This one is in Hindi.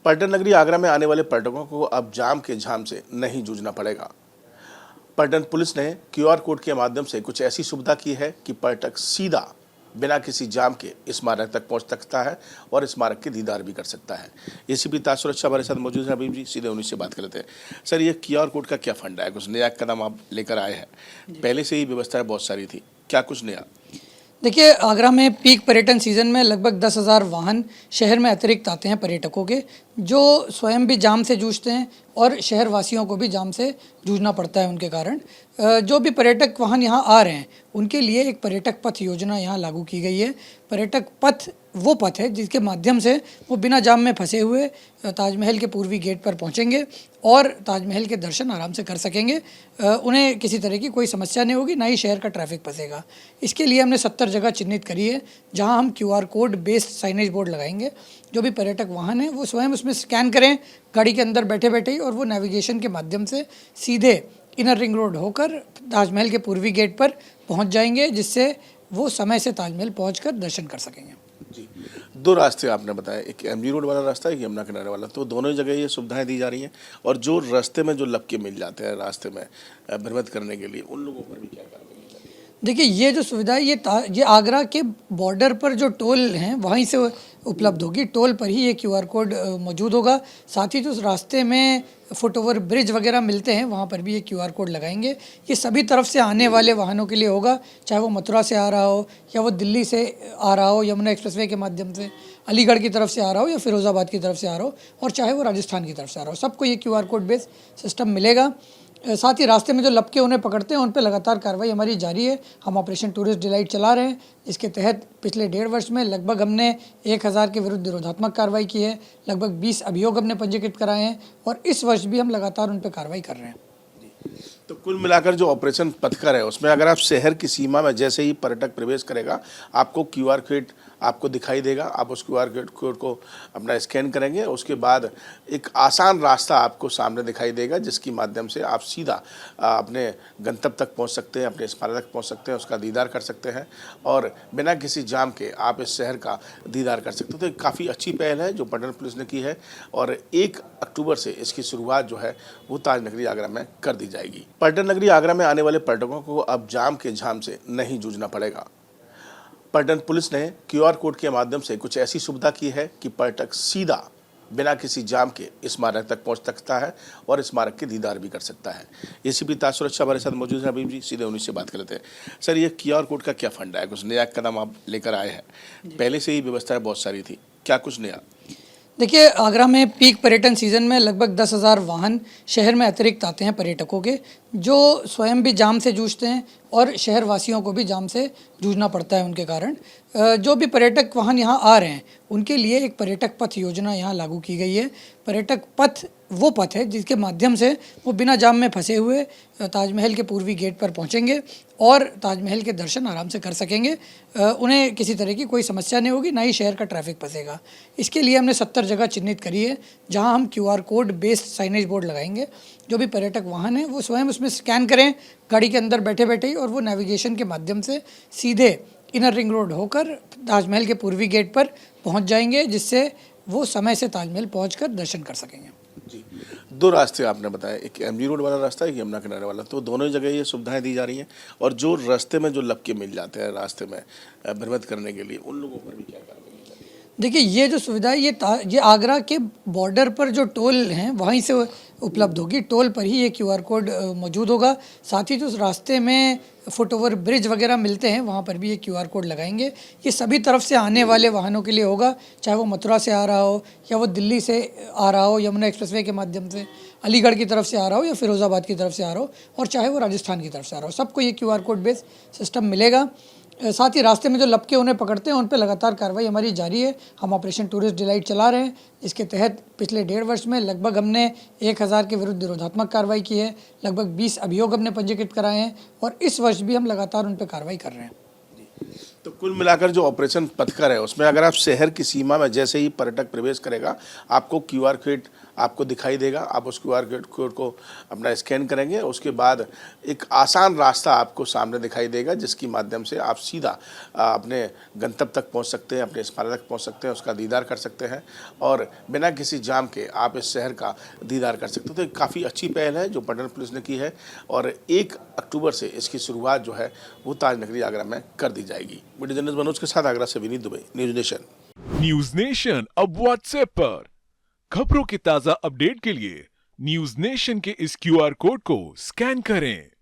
पर्यटन नगरी आगरा में आने वाले पर्यटकों को अब जाम के झाम से नहीं जूझना पड़ेगा। पर्यटन पुलिस ने क्यूआर कोड के माध्यम से कुछ ऐसी सुविधा की है कि पर्यटक सीधा बिना किसी जाम के स्मारक तक पहुंच सकता है और स्मारक के दीदार भी कर सकता है। एसीपी ताज सुरक्षा हमारे साथ मौजूद है। अभी जी सीधे उन्हीं से बात कर लेते हैं। सर, ये क्यूआर कोड का क्या फंडा है? कुछ नया कदम आप लेकर आए हैं? पहले से ही व्यवस्थाएं बहुत सारी थी, क्या कुछ नया? देखिए, आगरा में पीक पर्यटन सीज़न में लगभग 10,000 वाहन शहर में अतिरिक्त आते हैं पर्यटकों के, जो स्वयं भी जाम से जूझते हैं और शहर वासियों को भी जाम से जूझना पड़ता है उनके कारण। जो भी पर्यटक वाहन यहाँ आ रहे हैं उनके लिए एक पर्यटक पथ योजना यहाँ लागू की गई है। पर्यटक पथ वो पथ है जिसके माध्यम से वो बिना जाम में फंसे हुए ताजमहल के पूर्वी गेट पर पहुँचेंगे और ताजमहल के दर्शन आराम से कर सकेंगे। उन्हें किसी तरह की कोई समस्या नहीं होगी, ना ही शहर का ट्रैफिक फंसेगा। इसके लिए हमने 70 जगह चिन्हित करी है जहां हम QR code based signage board लगाएंगे। जो भी पर्यटक वाहन है वो स्वयं उसमें स्कैन करें गाड़ी के अंदर बैठे बैठे ही, और वो नेविगेशन के माध्यम से सीधे इनर रिंग रोड होकर ताजमहल के पूर्वी गेट पर पहुँच जाएंगे, जिससे वो समय से ताजमहल पहुँच दर्शन कर सकेंगे। जी, दो रास्ते आपने बताया, एक एमजी रोड वाला रास्ता है, एक यमुना किनारे वाला, तो दोनों जगह ये सुविधाएं दी जा रही हैं। और जो रास्ते में जो लपके मिल जाते हैं रास्ते में भ्रमित करने के लिए, उन लोगों पर भी क्या कार्रवाई की जा रही है? देखिए, ये जो सुविधा है ये आगरा के बॉर्डर पर जो टोल हैं वहीं से उपलब्ध होगी। टोल पर ही ये क्यूआर कोड मौजूद होगा। साथ ही जो रास्ते में फुटओवर ब्रिज वगैरह मिलते हैं वहाँ पर भी ये क्यूआर कोड लगाएंगे। ये सभी तरफ से आने वाले वाहनों के लिए होगा, चाहे वो मथुरा से आ रहा हो या वो दिल्ली से आ रहा हो यमुना एक्सप्रेसवे के माध्यम से, अलीगढ़ की तरफ से आ रहा हो या फिरोज़ाबाद की तरफ से आ रहा हो, और चाहे वो राजस्थान की तरफ से आ रहा हो, सबको ये क्यूआर कोड बेस्ड सिस्टम मिलेगा। साथ ही रास्ते में जो लपके उन्हें पकड़ते हैं उन पर लगातार कार्रवाई हमारी जारी है। हम ऑपरेशन टूरिस्ट डिलाइट चला रहे हैं। इसके तहत पिछले 1.5 वर्ष में लगभग हमने 1000 के विरुद्ध निरोधात्मक कार्रवाई की है, लगभग 20 अभियोग हमने पंजीकृत कराए हैं, और इस वर्ष भी हम लगातार उन पर कार्रवाई कर रहे हैं। तो कुल मिलाकर जो ऑपरेशन पथकर है उसमें अगर आप शहर की सीमा में जैसे ही पर्यटक प्रवेश करेगा, आपको क्यूआर कोड आपको दिखाई देगा। आप उस क्यूआर कोड को अपना स्कैन करेंगे, उसके बाद एक आसान रास्ता आपको सामने दिखाई देगा जिसकी माध्यम से आप सीधा अपने गंतव्य तक पहुंच सकते हैं, अपने स्मारक तक पहुंच सकते हैं, उसका दीदार कर सकते हैं और बिना किसी जाम के आप इस शहर का दीदार कर सकते हैं। तो काफ़ी अच्छी पहल है जो पर्यटन पुलिस ने की है, और 1 अक्टूबर से इसकी शुरुआत जो है वो ताज नगरी आगरा में कर दी जाएगी। पर्यटन नगरी आगरा में आने वाले पर्यटकों को अब जाम के झाम से नहीं जूझना पड़ेगा। पर्यटन पुलिस ने क्यूआर कोड के माध्यम से कुछ ऐसी सुविधा की है कि पर्यटक सीधा बिना किसी जाम के स्मारक तक पहुंच सकता है और स्मारक के दीदार भी कर सकता है। एसीपी ताज सुरक्षा हमारे साथ मौजूद है। अभी जी सीधे उन्हीं से बात कर लेते हैं। सर, ये क्यूआर कोड का क्या फंडा है? कुछ नया कदम आप लेकर आए हैं? पहले से ही व्यवस्थाएं बहुत सारी थी, क्या कुछ नया? देखिए, आगरा में पीक पर्यटन सीज़न में लगभग 10,000 वाहन शहर में अतिरिक्त आते हैं पर्यटकों के, जो स्वयं भी जाम से जूझते हैं और शहर वासियों को भी जाम से जूझना पड़ता है उनके कारण। जो भी पर्यटक वाहन यहाँ आ रहे हैं उनके लिए एक पर्यटक पथ योजना यहाँ लागू की गई है। पर्यटक पथ वो पथ है जिसके माध्यम से वो बिना जाम में फंसे हुए ताजमहल के पूर्वी गेट पर पहुँचेंगे और ताजमहल के दर्शन आराम से कर सकेंगे। उन्हें किसी तरह की कोई समस्या नहीं होगी, ना ही शहर का ट्रैफिक फंसेगा। इसके लिए हमने 70 जगह चिन्हित करी है जहां हम QR code based signage board लगाएंगे। जो भी पर्यटक वाहन है वो स्वयं उसमें स्कैन करें गाड़ी के अंदर बैठे बैठे ही, और वो नेविगेशन के माध्यम से सीधे इनर रिंग रोड होकर ताजमहल के पूर्वी गेट पर पहुँच जाएंगे, जिससे वो समय से ताजमहल पहुँच दर्शन कर सकेंगे। जी, दो रास्ते आपने बताया, एक एमजी रोड वाला रास्ता है, एक यमुना किनारे वाला, तो दोनों जगह ये सुविधाएं दी जा रही हैं। और जो रास्ते में जो लपके मिल जाते हैं रास्ते में भ्रमित करने के लिए, उन लोगों पर भी क्या कार्रवाई की जा रही है? देखिए, ये जो सुविधा है ये आगरा के बॉर्डर पर जो टोल हैं वहीं से उपलब्ध होगी। टोल पर ही ये क्यूआर कोड मौजूद होगा। साथ ही जो रास्ते में फुटओवर ब्रिज वगैरह मिलते हैं वहाँ पर भी ये क्यूआर कोड लगाएंगे। ये सभी तरफ से आने वाले वाहनों के लिए होगा, चाहे वो मथुरा से आ रहा हो या वो दिल्ली से आ रहा हो यमुना एक्सप्रेसवे के माध्यम से, अलीगढ़ की तरफ से आ रहा हो या फिरोज़ाबाद की तरफ से आ रहा हो, और चाहे वो राजस्थान की तरफ से आ रहा हो, सबको ये क्यूआर कोड बेस्ड सिस्टम मिलेगा। साथ ही रास्ते में जो लपके उन्हें पकड़ते हैं उन पर लगातार कार्रवाई हमारी जारी है। हम ऑपरेशन टूरिस्ट डिलाइट चला रहे हैं। इसके तहत पिछले 1.5 वर्ष में लगभग हमने 1000 के विरुद्ध निरोधात्मक कार्रवाई की है, लगभग 20 अभियोग हमने पंजीकृत कराए हैं, और इस वर्ष भी हम लगातार उन पर कार्रवाई कर रहे हैं। तो कुल मिलाकर जो ऑपरेशन पथकर है उसमें अगर आप शहर की सीमा में जैसे ही पर्यटक प्रवेश करेगा आपको क्यूआर कोड आपको दिखाई देगा। आप उस क्यूआर कोड को अपना स्कैन करेंगे, उसके बाद एक आसान रास्ता आपको सामने दिखाई देगा जिसकी माध्यम से आप सीधा अपने गंतव्य तक पहुंच सकते हैं, अपने स्मारक तक पहुंच सकते हैं, उसका दीदार कर सकते हैं और बिना किसी जाम के आप इस शहर का दीदार कर सकते हैं। तो काफ़ी अच्छी पहल है जो पटना पुलिस ने की है और 1 अक्टूबर से इसकी शुरुआत जो है वो ताज नगरी आगरा में कर दी जाएगी। वीडियो जर्नलिस्ट मनोज के साथ आगरा से Vineet Dubey, news nation. News nation अब व्हाट्सएप पर खबरों के ताजा अपडेट के लिए न्यूज नेशन के इस क्यूआर कोड को स्कैन करें।